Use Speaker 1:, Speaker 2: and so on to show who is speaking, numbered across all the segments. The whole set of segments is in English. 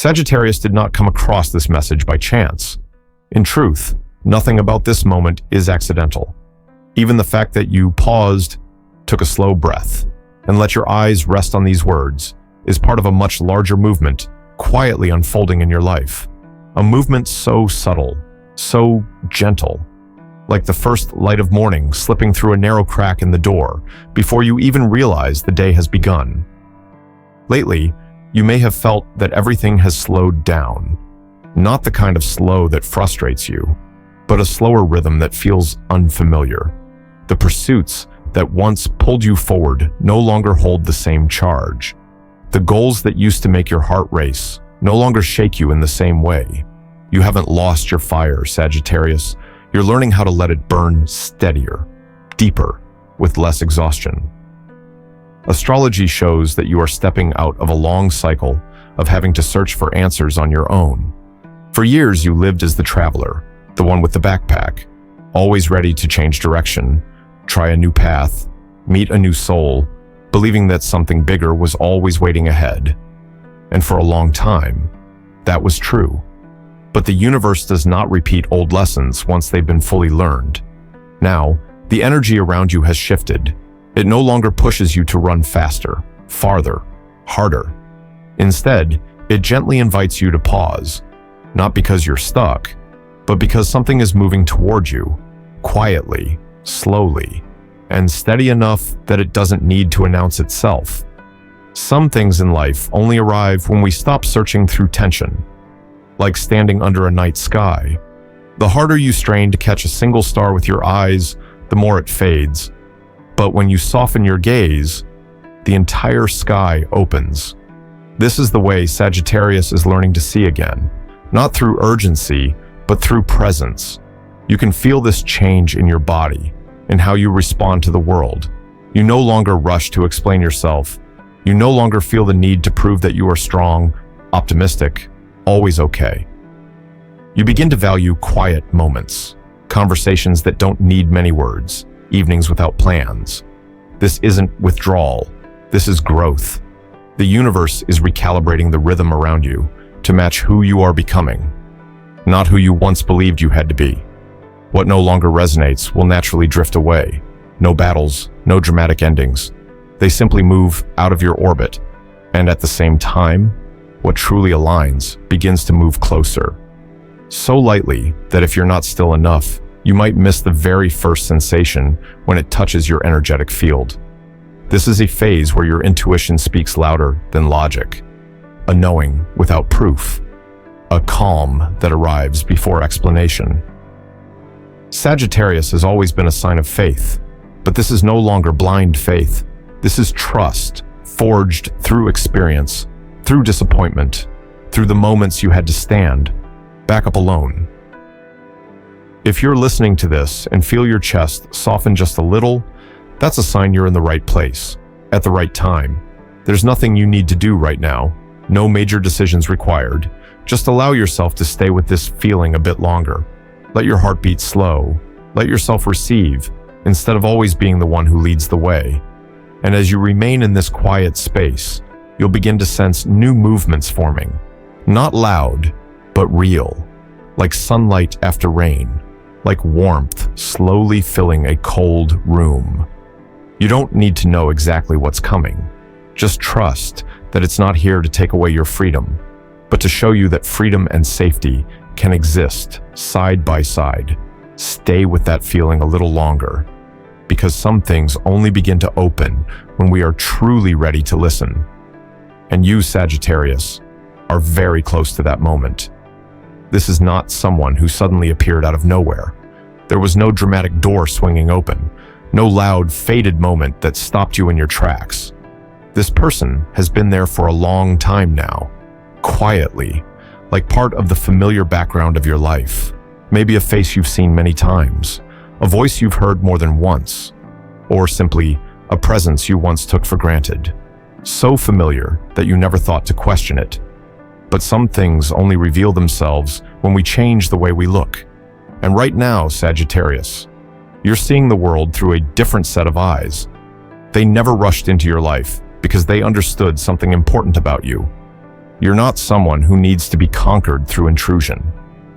Speaker 1: Sagittarius did not come across this message by chance. In truth, nothing about this moment is accidental. Even the fact that you paused, took a slow breath, and let your eyes rest on these words is part of a much larger movement quietly unfolding in your life. A movement so subtle, so gentle, like the first light of morning slipping through a narrow crack in the door before you even realize the day has begun. Lately, you may have felt that everything has slowed down. Not the kind of slow that frustrates you, but a slower rhythm that feels unfamiliar. The pursuits that once pulled you forward no longer hold the same charge. The goals that used to make your heart race no longer shake you in the same way. You haven't lost your fire, Sagittarius. You're learning how to let it burn steadier, deeper, with less exhaustion. Astrology shows that you are stepping out of a long cycle of having to search for answers on your own. For years, you lived as the traveler, the one with the backpack, always ready to change direction, try a new path, meet a new soul, believing that something bigger was always waiting ahead. And for a long time, that was true. But the universe does not repeat old lessons once they've been fully learned. Now, the energy around you has shifted. It no longer pushes you to run faster, farther, harder. Instead, it gently invites you to pause, not because you're stuck, but because something is moving toward you, quietly, slowly, and steady enough that it doesn't need to announce itself. Some things in life only arrive when we stop searching through tension, like standing under a night sky. The harder you strain to catch a single star with your eyes, the more it fades. But when you soften your gaze, the entire sky opens. This is the way Sagittarius is learning to see again, not through urgency, but through presence. You can feel this change in your body, in how you respond to the world. You no longer rush to explain yourself. You no longer feel the need to prove that you are strong, optimistic, always okay. You begin to value quiet moments, conversations that don't need many words, evenings without plans. This isn't withdrawal. This is growth. The universe is recalibrating the rhythm around you to match who you are becoming, not who you once believed you had to be. What no longer resonates will naturally drift away. No battles, no dramatic endings. They simply move out of your orbit. And at the same time, what truly aligns begins to move closer. So lightly that if you're not still enough, you might miss the very first sensation when it touches your energetic field. This is a phase where your intuition speaks louder than logic, a knowing without proof, a calm that arrives before explanation. Sagittarius has always been a sign of faith, but this is no longer blind faith. This is trust, forged through experience, through disappointment, through the moments you had to stand, back up alone. If you're listening to this and feel your chest soften just a little, that's a sign you're in the right place, at the right time. There's nothing you need to do right now, no major decisions required. Just allow yourself to stay with this feeling a bit longer. Let your heartbeat slow. Let yourself receive, instead of always being the one who leads the way. And as you remain in this quiet space, you'll begin to sense new movements forming. Not loud, but real, like sunlight after rain, like warmth slowly filling a cold room. You don't need to know exactly what's coming. Just trust that it's not here to take away your freedom, but to show you that freedom and safety can exist side by side. Stay with that feeling a little longer, because some things only begin to open when we are truly ready to listen. And you, Sagittarius, are very close to that moment. This is not someone who suddenly appeared out of nowhere. There was no dramatic door swinging open, no loud, faded moment that stopped you in your tracks. This person has been there for a long time now, quietly, like part of the familiar background of your life. Maybe a face you've seen many times, a voice you've heard more than once, or simply a presence you once took for granted. So familiar that you never thought to question it. But some things only reveal themselves when we change the way we look. And right now, Sagittarius, you're seeing the world through a different set of eyes. They never rushed into your life because they understood something important about you. You're not someone who needs to be conquered through intrusion.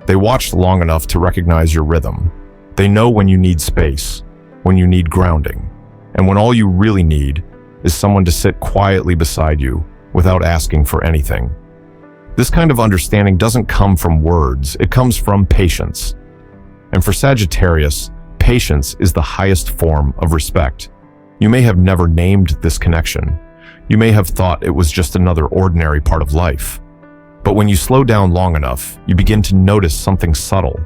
Speaker 1: They watched long enough to recognize your rhythm. They know when you need space, when you need grounding, and when all you really need is someone to sit quietly beside you without asking for anything. This kind of understanding doesn't come from words, it comes from patience. And for Sagittarius, patience is the highest form of respect. You may have never named this connection. You may have thought it was just another ordinary part of life. But when you slow down long enough, you begin to notice something subtle.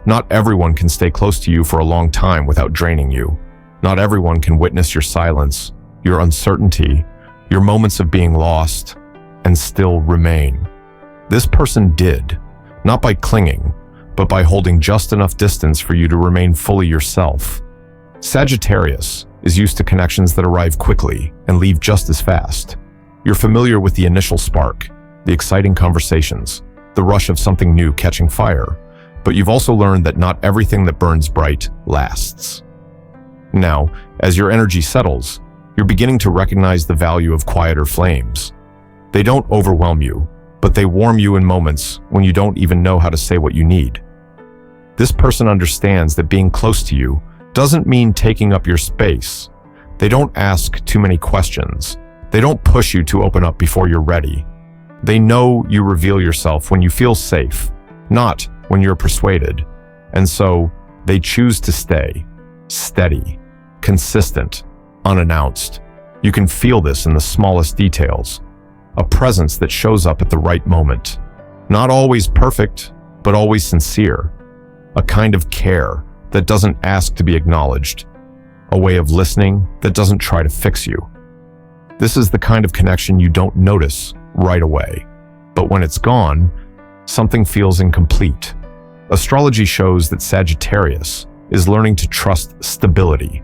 Speaker 1: Not everyone can stay close to you for a long time without draining you. Not everyone can witness your silence, your uncertainty, your moments of being lost, and still remain. This person did, not by clinging, but by holding just enough distance for you to remain fully yourself. Sagittarius is used to connections that arrive quickly and leave just as fast. You're familiar with the initial spark, the exciting conversations, the rush of something new catching fire, but you've also learned that not everything that burns bright lasts. Now, as your energy settles, you're beginning to recognize the value of quieter flames. They don't overwhelm you, but they warm you in moments when you don't even know how to say what you need. This person understands that being close to you doesn't mean taking up your space. They don't ask too many questions. They don't push you to open up before you're ready. They know you reveal yourself when you feel safe, not when you're persuaded. And so they choose to stay steady, consistent, unannounced. You can feel this in the smallest details. A presence that shows up at the right moment. Not always perfect, but always sincere. A kind of care that doesn't ask to be acknowledged. A way of listening that doesn't try to fix you. This is the kind of connection you don't notice right away. But when it's gone, something feels incomplete. Astrology shows that Sagittarius is learning to trust stability.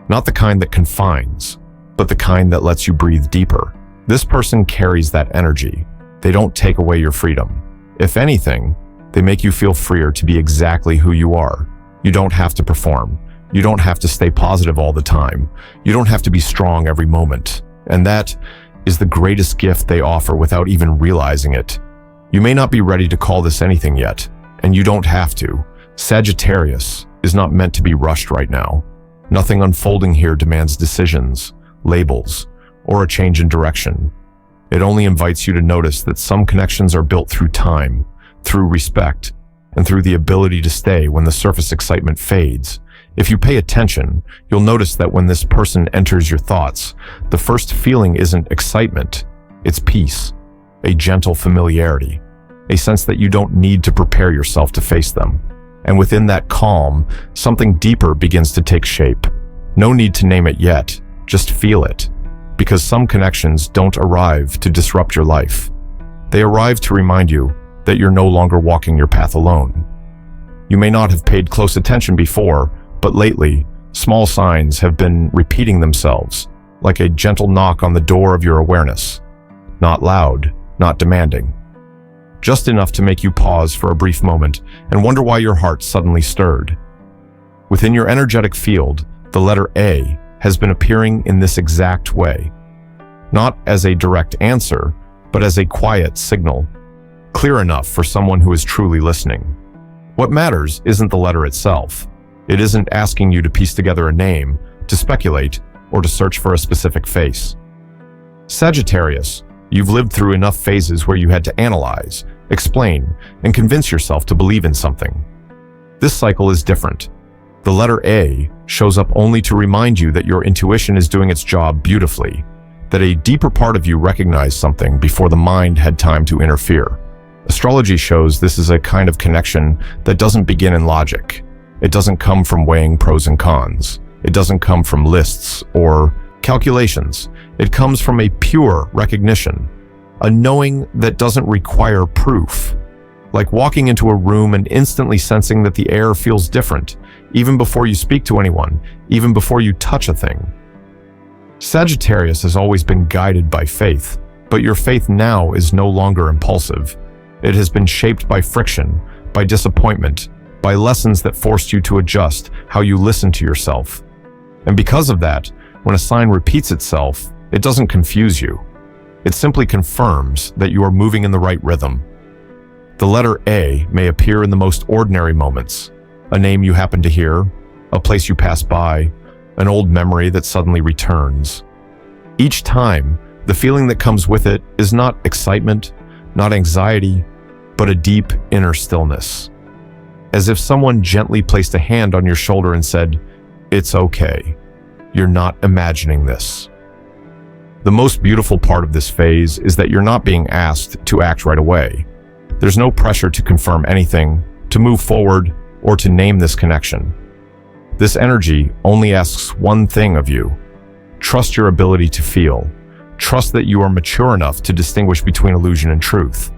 Speaker 1: Not the kind that confines, but the kind that lets you breathe deeper. This person carries that energy. They don't take away your freedom. If anything, they make you feel freer to be exactly who you are. You don't have to perform. You don't have to stay positive all the time. You don't have to be strong every moment. And that is the greatest gift they offer without even realizing it. You may not be ready to call this anything yet, and you don't have to. Sagittarius is not meant to be rushed right now. Nothing unfolding here demands decisions, labels, or a change in direction. It only invites you to notice that some connections are built through time, through respect, and through the ability to stay when the surface excitement fades. If you pay attention, you'll notice that when this person enters your thoughts, the first feeling isn't excitement, it's peace, a gentle familiarity, a sense that you don't need to prepare yourself to face them. And within that calm, something deeper begins to take shape. No need to name it yet, just feel it. Because some connections don't arrive to disrupt your life. They arrive to remind you that you're no longer walking your path alone. You may not have paid close attention before, but lately, small signs have been repeating themselves, like a gentle knock on the door of your awareness. Not loud, not demanding. Just enough to make you pause for a brief moment and wonder why your heart suddenly stirred. Within your energetic field, the letter A has been appearing in this exact way. Not as a direct answer, but as a quiet signal. Clear enough for someone who is truly listening. What matters isn't the letter itself. It isn't asking you to piece together a name, to speculate, or to search for a specific face. Sagittarius, you've lived through enough phases where you had to analyze, explain, and convince yourself to believe in something. This cycle is different. The letter A shows up only to remind you that your intuition is doing its job beautifully, that a deeper part of you recognized something before the mind had time to interfere. Astrology shows this is a kind of connection that doesn't begin in logic. It doesn't come from weighing pros and cons. It doesn't come from lists or calculations. It comes from a pure recognition, a knowing that doesn't require proof. Like walking into a room and instantly sensing that the air feels different, even before you speak to anyone, even before you touch a thing. Sagittarius has always been guided by faith, but your faith now is no longer impulsive. It has been shaped by friction, by disappointment, by lessons that forced you to adjust how you listen to yourself. And because of that, when a sign repeats itself, it doesn't confuse you. It simply confirms that you are moving in the right rhythm. The letter A may appear in the most ordinary moments, a name you happen to hear, a place you pass by, an old memory that suddenly returns. Each time, the feeling that comes with it is not excitement, not anxiety, but a deep inner stillness. As if someone gently placed a hand on your shoulder and said, "It's okay. You're not imagining this." The most beautiful part of this phase is that you're not being asked to act right away. There's no pressure to confirm anything, to move forward, or to name this connection. This energy only asks one thing of you. Trust your ability to feel. Trust that you are mature enough to distinguish between illusion and truth.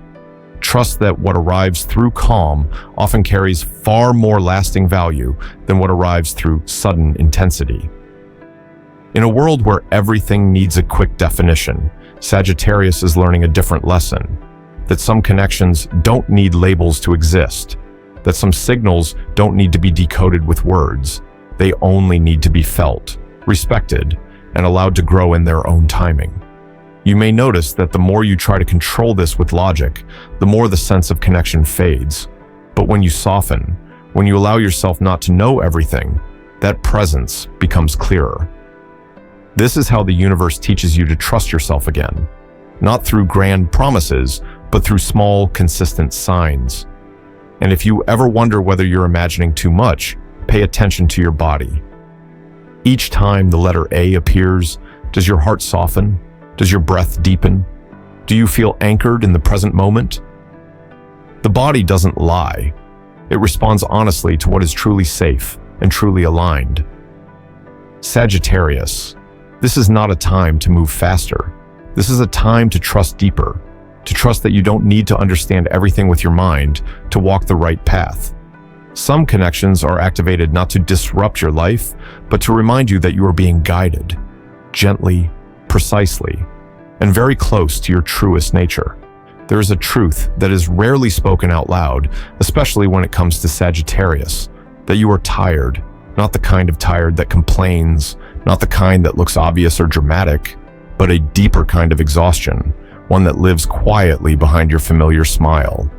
Speaker 1: Trust that what arrives through calm often carries far more lasting value than what arrives through sudden intensity. In a world where everything needs a quick definition, Sagittarius is learning a different lesson. That some connections don't need labels to exist. That some signals don't need to be decoded with words. They only need to be felt, respected, and allowed to grow in their own timing. You may notice that the more you try to control this with logic, the more the sense of connection fades. But when you soften, when you allow yourself not to know everything, that presence becomes clearer. This is how the universe teaches you to trust yourself again, not through grand promises, but through small, consistent signs. And if you ever wonder whether you're imagining too much, pay attention to your body. Each time the letter A appears, does your heart soften? Does your breath deepen? Do you feel anchored in the present moment? The body doesn't lie. It responds honestly to what is truly safe and truly aligned. Sagittarius, this is not a time to move faster. This is a time to trust deeper, to trust that you don't need to understand everything with your mind to walk the right path. Some connections are activated not to disrupt your life, but to remind you that you are being guided, gently, precisely, and very close to your truest nature. There is a truth that is rarely spoken out loud, especially when it comes to Sagittarius, that you are tired, not the kind of tired that complains, not the kind that looks obvious or dramatic, but a deeper kind of exhaustion, one that lives quietly behind your familiar smile.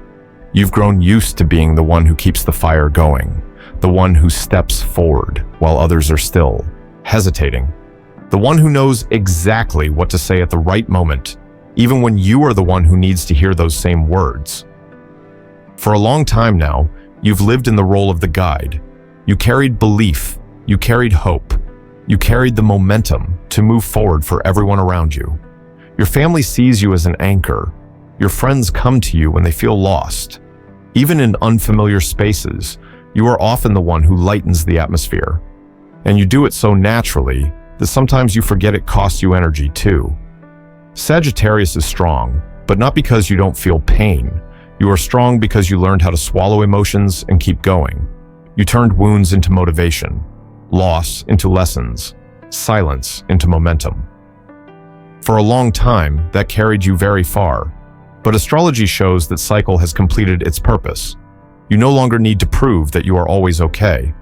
Speaker 1: You've grown used to being the one who keeps the fire going, the one who steps forward while others are still, hesitating, the one who knows exactly what to say at the right moment, even when you are the one who needs to hear those same words. For a long time now, you've lived in the role of the guide. You carried belief, you carried hope, you carried the momentum to move forward for everyone around you. Your family sees you as an anchor. Your friends come to you when they feel lost. Even in unfamiliar spaces, you are often the one who lightens the atmosphere. And you do it so naturally that sometimes you forget it costs you energy too. Sagittarius is strong, but not because you don't feel pain. You are strong because you learned how to swallow emotions and keep going. You turned wounds into motivation, loss into lessons, silence into momentum. For a long time, that carried you very far. But astrology shows that cycle has completed its purpose. You no longer need to prove that you are always okay.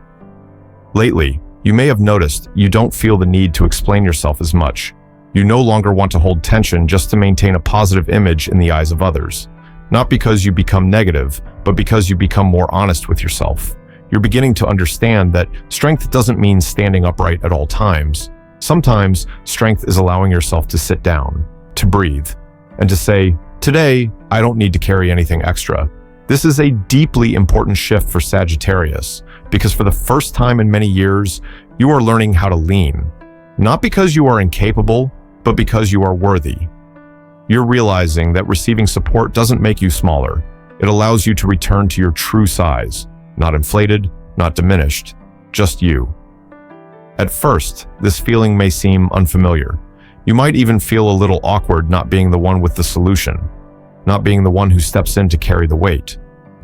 Speaker 1: Lately, you may have noticed you don't feel the need to explain yourself as much. You no longer want to hold tension just to maintain a positive image in the eyes of others. Not because you become negative, but because you become more honest with yourself. You're beginning to understand that strength doesn't mean standing upright at all times. Sometimes, strength is allowing yourself to sit down, to breathe, and to say, "Today, I don't need to carry anything extra." This is a deeply important shift for Sagittarius, because for the first time in many years, you are learning how to lean. Not because you are incapable, but because you are worthy. You're realizing that receiving support doesn't make you smaller. It allows you to return to your true size, not inflated, not diminished, just you. At first, this feeling may seem unfamiliar. You might even feel a little awkward not being the one with the solution, not being the one who steps in to carry the weight.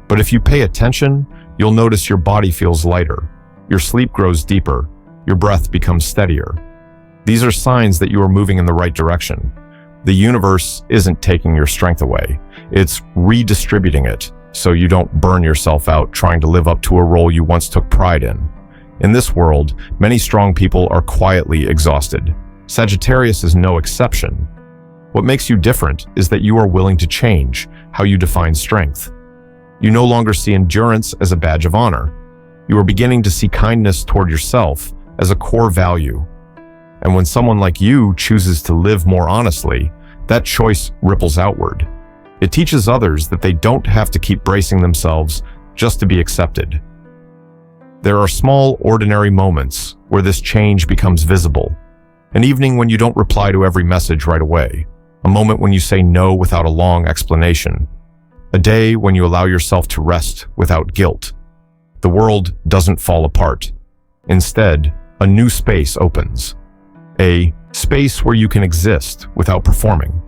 Speaker 1: But if you pay attention, you'll notice your body feels lighter, your sleep grows deeper, your breath becomes steadier. These are signs that you are moving in the right direction. The universe isn't taking your strength away. It's redistributing it so you don't burn yourself out trying to live up to a role you once took pride in. In this world, many strong people are quietly exhausted. Sagittarius is no exception. What makes you different is that you are willing to change how you define strength. You no longer see endurance as a badge of honor. You are beginning to see kindness toward yourself as a core value. And when someone like you chooses to live more honestly, that choice ripples outward. It teaches others that they don't have to keep bracing themselves just to be accepted. There are small, ordinary moments where this change becomes visible. An evening when you don't reply to every message right away. A moment when you say no without a long explanation. A day when you allow yourself to rest without guilt. The world doesn't fall apart. Instead, a new space opens. A space where you can exist without performing.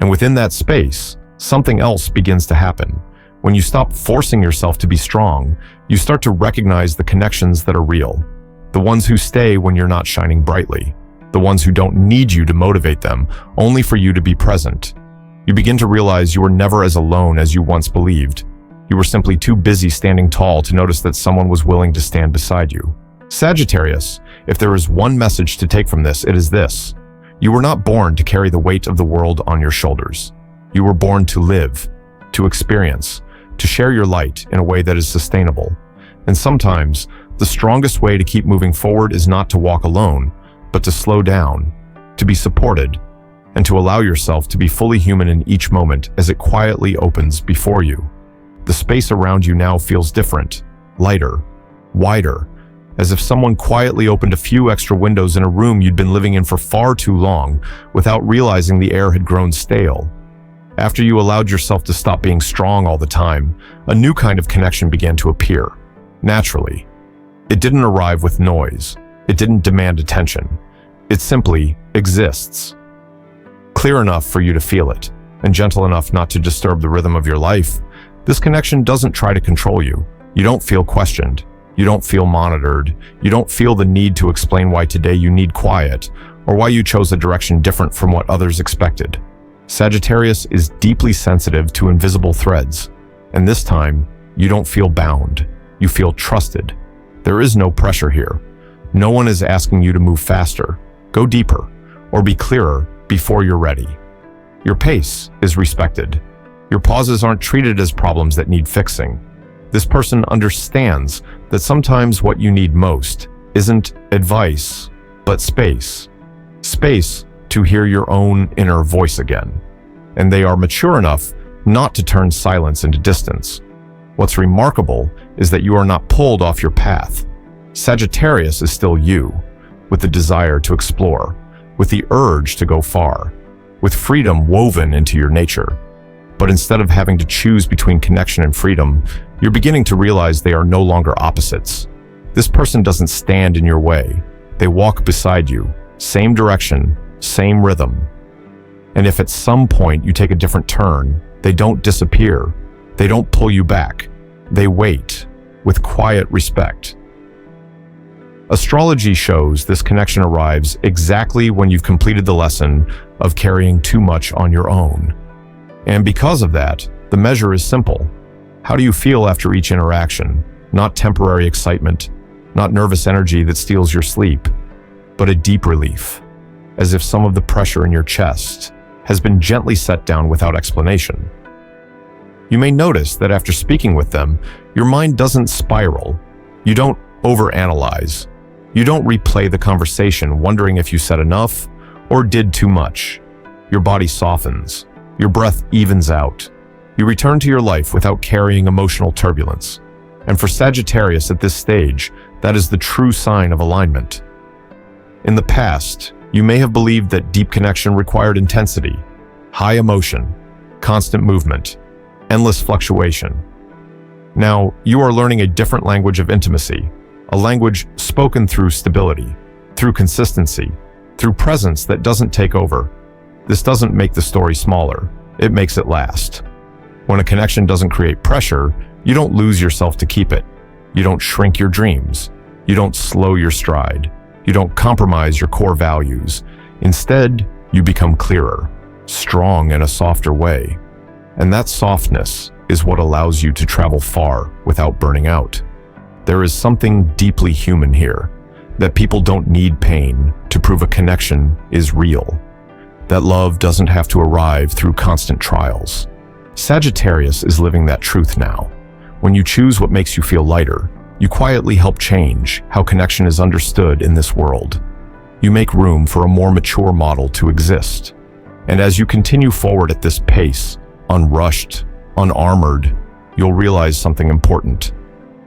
Speaker 1: And within that space, something else begins to happen. When you stop forcing yourself to be strong, you start to recognize the connections that are real. The ones who stay when you're not shining brightly. The ones who don't need you to motivate them, only for you to be present. You begin to realize you were never as alone as you once believed. You were simply too busy standing tall to notice that someone was willing to stand beside you. Sagittarius, if there is one message to take from this, it is this. You were not born to carry the weight of the world on your shoulders. You were born to live, to experience, to share your light in a way that is sustainable. And sometimes, the strongest way to keep moving forward is not to walk alone, but to slow down, to be supported, and to allow yourself to be fully human in each moment as it quietly opens before you. The space around you now feels different, lighter, wider, as if someone quietly opened a few extra windows in a room you'd been living in for far too long without realizing the air had grown stale. After you allowed yourself to stop being strong all the time, a new kind of connection began to appear, naturally. It didn't arrive with noise. It didn't demand attention. It simply exists. Clear enough for you to feel it, and gentle enough not to disturb the rhythm of your life. This connection doesn't try to control you. You don't feel questioned. You don't feel monitored. You don't feel the need to explain why today you need quiet, or why you chose a direction different from what others expected. Sagittarius is deeply sensitive to invisible threads, and this time, you don't feel bound. You feel trusted. There is no pressure here. No one is asking you to move faster, go deeper, or be clearer before you're ready. Your pace is respected. Your pauses aren't treated as problems that need fixing. This person understands that sometimes what you need most isn't advice, but space. Space to hear your own inner voice again. And they are mature enough not to turn silence into distance. What's remarkable is that you are not pulled off your path. Sagittarius is still you, with the desire to explore, with the urge to go far, with freedom woven into your nature. But instead of having to choose between connection and freedom, you're beginning to realize they are no longer opposites. This person doesn't stand in your way. They walk beside you, same direction, same rhythm. And if at some point you take a different turn, they don't disappear. They don't pull you back. They wait, with quiet respect. Astrology shows this connection arrives exactly when you've completed the lesson of carrying too much on your own. And because of that, the measure is simple. How do you feel after each interaction? Not temporary excitement, not nervous energy that steals your sleep, but a deep relief, as if some of the pressure in your chest has been gently set down without explanation. You may notice that after speaking with them, your mind doesn't spiral. You don't overanalyze. You don't replay the conversation wondering if you said enough or did too much. Your body softens. Your breath evens out. You return to your life without carrying emotional turbulence. And for Sagittarius at this stage, that is the true sign of alignment. In the past, you may have believed that deep connection required intensity, high emotion, constant movement, endless fluctuation. Now, you are learning a different language of intimacy, a language spoken through stability, through consistency, through presence that doesn't take over. This doesn't make the story smaller, it makes it last. When a connection doesn't create pressure, you don't lose yourself to keep it. You don't shrink your dreams. You don't slow your stride. You don't compromise your core values. Instead, you become clearer, strong in a softer way. And that softness is what allows you to travel far without burning out. There is something deeply human here, that people don't need pain to prove a connection is real. that love doesn't have to arrive through constant trials. Sagittarius is living that truth now. When you choose what makes you feel lighter, you quietly help change how connection is understood in this world. You make room for a more mature model to exist. And as you continue forward at this pace, unrushed, unarmored, you'll realize something important.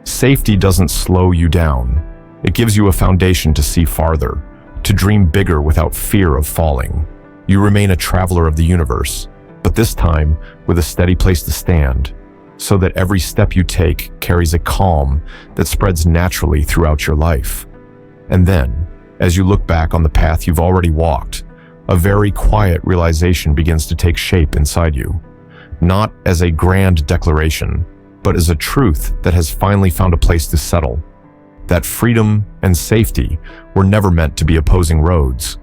Speaker 1: Safety doesn't slow you down. It gives you a foundation to see farther, to dream bigger without fear of falling. You remain a traveler of the universe, but this time with a steady place to stand, so that every step you take carries a calm that spreads naturally throughout your life. And then, as you look back on the path you've already walked, a very quiet realization begins to take shape inside you, not as a grand declaration, but as a truth that has finally found a place to settle. That freedom and safety were never meant to be opposing roads.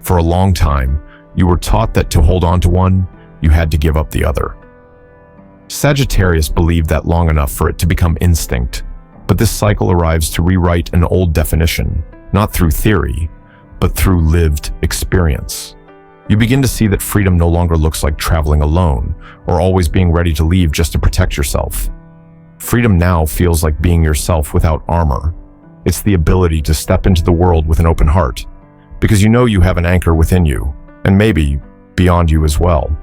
Speaker 1: For a long time, you were taught that to hold on to one, you had to give up the other. Sagittarius believed that long enough for it to become instinct, but this cycle arrives to rewrite an old definition, not through theory, but through lived experience. You begin to see that freedom no longer looks like traveling alone or always being ready to leave just to protect yourself. Freedom now feels like being yourself without armor. It's the ability to step into the world with an open heart, because you know you have an anchor within you, and maybe beyond you as well.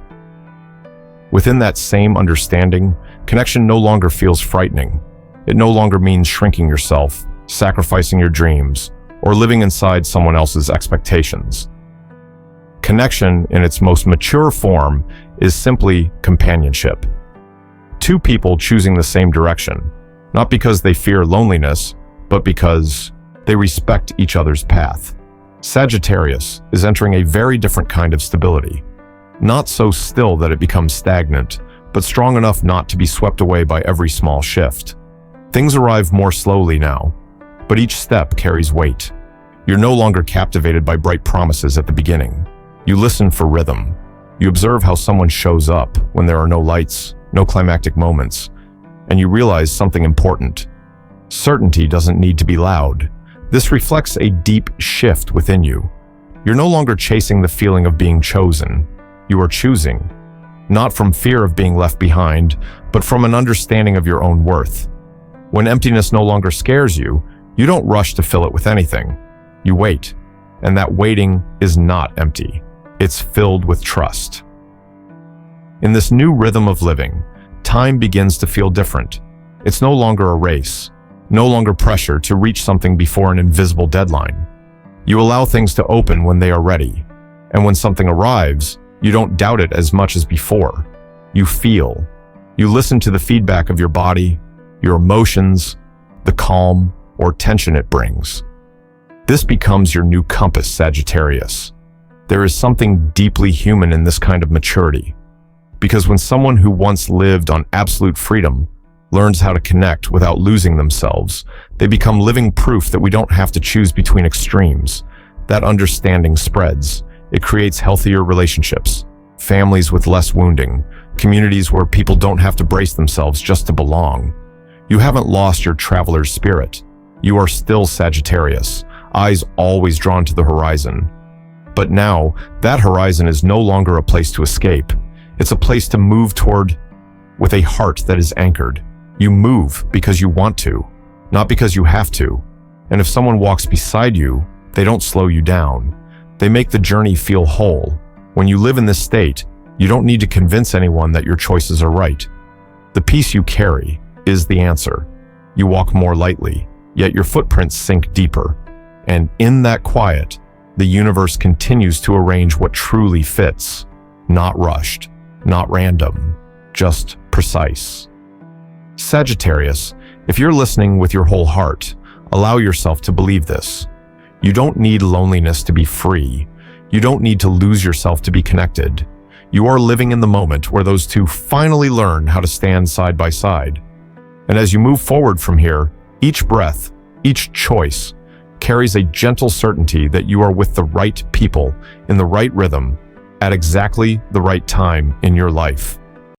Speaker 1: Within that same understanding, connection no longer feels frightening. It no longer means shrinking yourself, sacrificing your dreams, or living inside someone else's expectations. Connection, in its most mature form, is simply companionship. Two people choosing the same direction, not because they fear loneliness, but because they respect each other's path. Sagittarius is entering a very different kind of stability. Not so still that it becomes stagnant, but strong enough not to be swept away by every small shift. Things arrive more slowly now, but each step carries weight. You're no longer captivated by bright promises at the beginning. You listen for rhythm. You observe how someone shows up when there are no lights, no climactic moments, and you realize something important. Certainty doesn't need to be loud. This reflects a deep shift within you. You're no longer chasing the feeling of being chosen. You are choosing, not from fear of being left behind, but from an understanding of your own worth. When emptiness no longer scares you, you don't rush to fill it with anything. You wait, and that waiting is not empty. It's filled with trust. In this new rhythm of living, time begins to feel different. It's no longer a race, no longer pressure to reach something before an invisible deadline. You allow things to open when they are ready, and when something arrives, you don't doubt it as much as before. You feel. You listen to the feedback of your body, your emotions, the calm or tension it brings. This becomes your new compass, Sagittarius. There is something deeply human in this kind of maturity, because when someone who once lived on absolute freedom learns how to connect without losing themselves, they become living proof that we don't have to choose between extremes. That understanding spreads. It creates healthier relationships, families with less wounding, communities where people don't have to brace themselves just to belong. You haven't lost your traveler's spirit. You are still Sagittarius, eyes always drawn to the horizon. But now, that horizon is no longer a place to escape. It's a place to move toward with a heart that is anchored. You move because you want to, not because you have to. And if someone walks beside you, they don't slow you down. They make the journey feel whole. When you live in this state, you don't need to convince anyone that your choices are right. The peace you carry is the answer. You walk more lightly, yet your footprints sink deeper. And in that quiet, the universe continues to arrange what truly fits. Not rushed, not random, just precise. Sagittarius, if you're listening with your whole heart, allow yourself to believe this. You don't need loneliness to be free. You don't need to lose yourself to be connected. You are living in the moment where those two finally learn how to stand side by side. And as you move forward from here, each breath, each choice, carries a gentle certainty that you are with the right people in the right rhythm at exactly the right time in your life.